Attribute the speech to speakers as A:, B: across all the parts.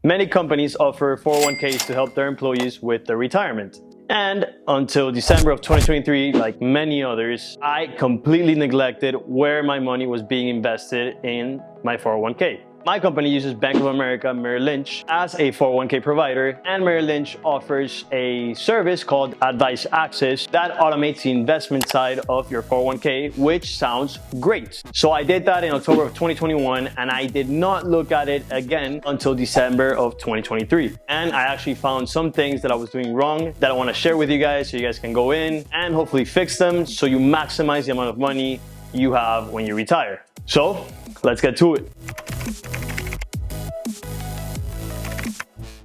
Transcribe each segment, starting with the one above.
A: Many companies offer 401ks to help their employees with their retirement. And until December of 2023, like many others, I completely neglected where my money was being invested in my 401k. My company uses Bank of America Merrill Lynch as a 401k provider, and Merrill Lynch offers a service called Advice Access that automates the investment side of your 401k, which sounds great. So I did that in October of 2021, and I did not look at it again until December of 2023. And I actually found some things that I was doing wrong that I want to share with you guys so you guys can go in and hopefully fix them so you maximize the amount of money you have when you retire. So let's get to it.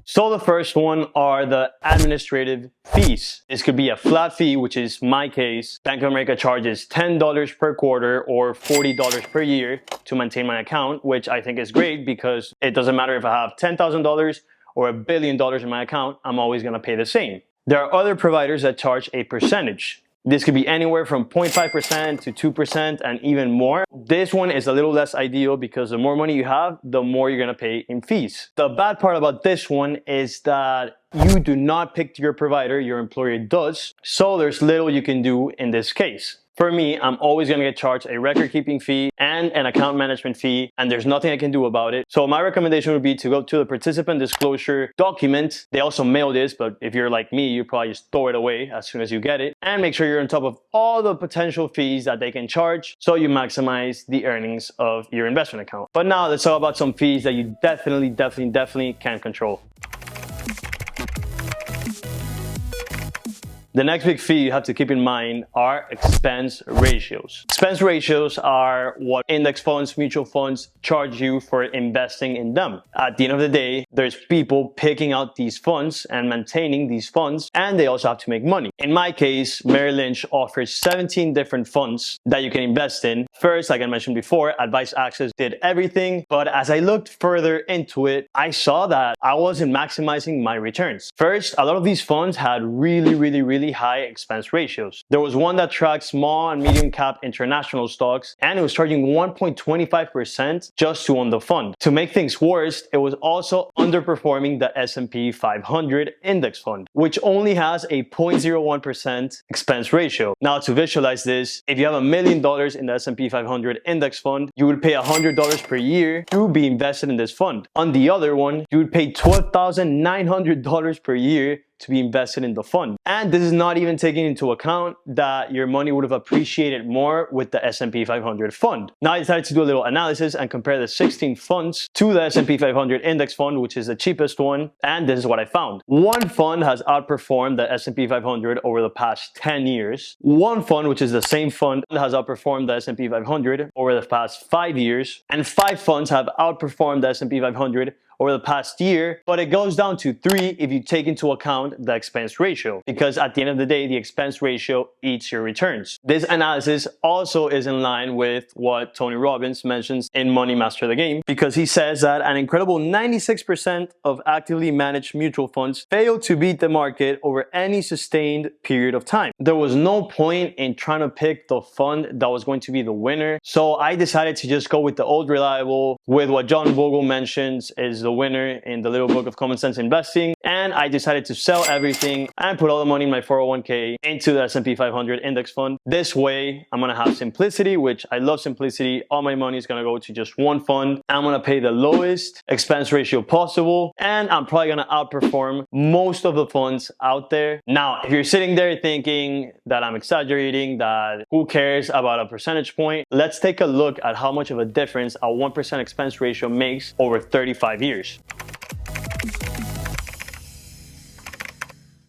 A: So the first one are the administrative fees. This could be a flat fee, which is my case. Bank of America charges $10 per quarter or $40 per year to maintain my account, which I think is great because it doesn't matter if I have $10,000 or $1 billion in my account, I'm always gonna pay the same. There are other providers that charge a percentage. This could be anywhere from 0.5% to 2% and even more. This one is a little less ideal because the more money you have, the more you're gonna pay in fees. The bad part about this one is that you do not pick your provider, your employer does. So there's little you can do in this case. For me, I'm always gonna get charged a record-keeping fee and an account management fee, and there's nothing I can do about it. So my recommendation would be to go to the participant disclosure document. They also mail this, but if you're like me, you probably just throw it away as soon as you get it. And make sure you're on top of all the potential fees that they can charge so you maximize the earnings of your investment account. But now let's talk about some fees that you definitely can't control. The next big fee you have to keep in mind are expense ratios. Expense ratios are what index funds, mutual funds charge you for investing in them. At the end of the day, there's people picking out these funds and maintaining these funds, and they also have to make money. In my case, Merrill Lynch offers 17 different funds that you can invest in. First, like I mentioned before, Advice Access did everything, but as I looked further into it, I saw that I wasn't maximizing my returns. First, a lot of these funds had really high expense ratios. There was one that tracked small and medium cap international stocks, and it was charging 1.25% just to own the fund. To make things worse, it was also underperforming the S&P 500 index fund, which only has a 0.01% expense ratio. Now, to visualize this, if you have $1 million in the S&P 500 index fund, you would pay $100 per year to be invested in this fund. On the other one, you would pay $12,900 per year to be invested in the fund. And this is not even taking into account that your money would have appreciated more with the S&P 500 fund. Now I decided to do a little analysis and compare the 16 funds to the S&P 500 index fund, which is the cheapest one, and this is what I found. One fund has outperformed the S&P 500 over the past 10 years. One fund, which is the same fund, has outperformed the S&P 500 over the past 5 years, and 5 funds have outperformed the S&P 500 over the past year, but it goes down to 3 if you take into account the expense ratio, because at the end of the day, the expense ratio eats your returns. This analysis also is in line with what Tony Robbins mentions in Money Master the Game, because he says that an incredible 96% of actively managed mutual funds fail to beat the market over any sustained period of time. There was no point in trying to pick the fund that was going to be the winner, so I decided to just go with the old reliable, with what John Bogle mentions is the winner in the little book of Common Sense Investing, and I decided to sell everything and put all the money in my 401k into the S&P 500 index fund. This way, I'm gonna have simplicity, which I love simplicity. All my money is gonna go to just one fund. I'm gonna pay the lowest expense ratio possible, and I'm probably gonna outperform most of the funds out there. Now, if you're sitting there thinking that I'm exaggerating, that who cares about a percentage point, let's take a look at how much of a difference a 1% expense ratio makes over 35 years.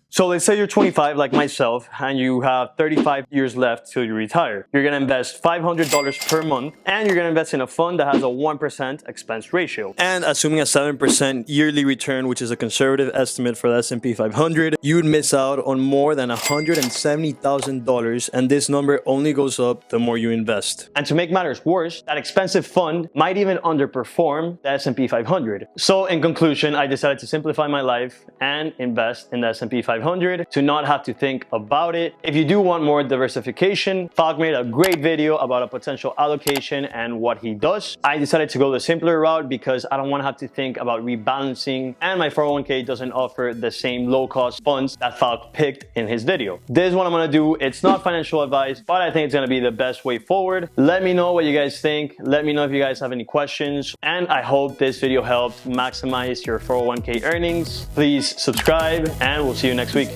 A: So let's say you're 25 like myself and you have 35 years left till you retire. You're gonna invest $500 per month, and you're gonna invest in a fund that has a 1% expense ratio. And assuming a 7% yearly return, which is a conservative estimate for the S&P 500, you would miss out on more than $170,000, and this number only goes up the more you invest. And to make matters worse, that expensive fund might even underperform the S&P 500. So in conclusion, I decided to simplify my life and invest in the S&P 500. 500 to not have to think about it. If you do want more diversification, Falk made a great video about a potential allocation and what he does. I decided to go the simpler route because I don't want to have to think about rebalancing, and my 401k doesn't offer the same low-cost funds that Falk picked in his video. This is what I'm gonna do. It's not financial advice, but I think it's gonna be the best way forward. Let me know what you guys think. Let me know if you guys have any questions, and I hope this video helped maximize your 401k earnings. Please subscribe, and we'll see you next week.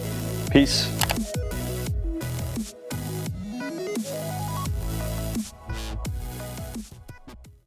A: Peace.